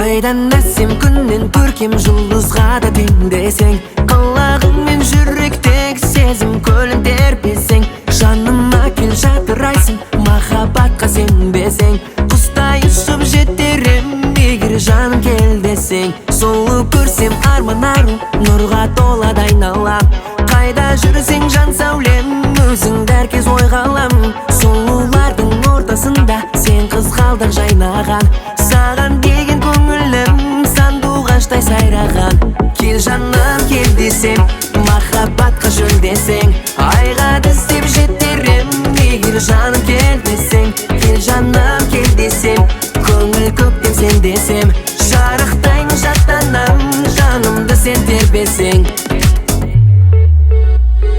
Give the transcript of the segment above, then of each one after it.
Айдан әсем күннен көркем жұлдызға да тең десең, құлағың мен жүректегі сезім көлін тербесең, жаныма кел жадырайсың, махаббатқа сенбесең, құстай ұшып жетерем егер жаным кел десең. Сұлу көрсем арман ару, нұрға толады айналам, қайда жүрсең жан сәулем, өзіңді әркез ойға аламын. Сұлулардың ортасында сен қызғалдақ жайнаған, саған деген көңілім сандуғаштай сайраған. Кел жаным кел десем, махаббатқа жөндесең, айға тістеп жетерем егер жаным кел десең. Кел жаным кел десем, көңіл көктем сен десем, жарықтайын жаттанам, жанымды сен тербесең.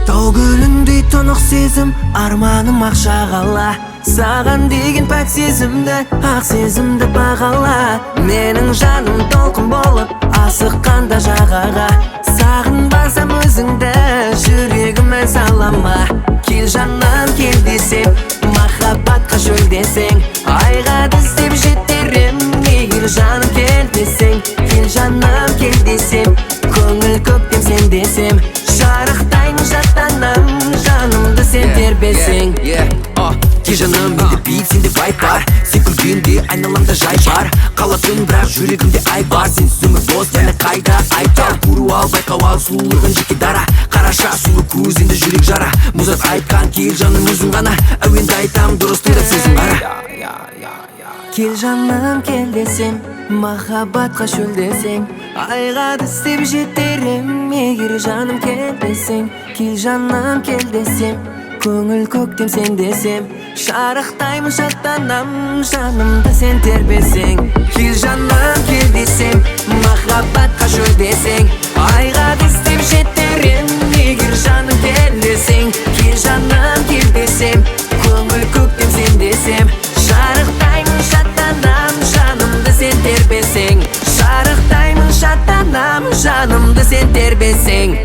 Тау гүліндей тұнық сезім, арманым ақ шағала, саған деген пәк сезімді, ақ сезімді бағала. Менің жаным толқын болып асыққанда жағаға, сағынбасам өзіңді жүрегіме салама. Кел жаным кел десем, махаббатқа жөндесең, айға тістеп жетерем егер жаным кел десең. Кел жаным кел десем, көңіл көктем сен десем, жарықтайын жаттанам, жанымды сен тербесең. Кел жаным менде бит, сенде вайп бар, сен күлгенде айналамда жай бар, қалатын бірақ жүрегімде ай бар. Сенсіз өмір бос, яны қайда айтар, көру ал, байқау ал, сұлулығын жеке дара, қараша сұлу көз енді жүрек жара. Мұзат айтқан кел жаным өзің ғана, әуенді айтам дұрыс тыңдап сөзің бара. Кел жаным кел десем, махаббатқа шөлдесең, айға тістеп жетерем егер жаным кел десең. Кел жаным кел десем, көңіл көктем сен десем, шарықтаймын жаттанам, жанымды сен тербесең. Кел жаным кел десем, махаббатқа жөндесең, айға тістеп жетерем егер жаным кел десең. Кел жаным кел десем, көңіл көктем сен десем, шарықтаймын жаттанам, жанымды сен тербесең. Шарықтаймын жаттанам, жанымды сен тербесең.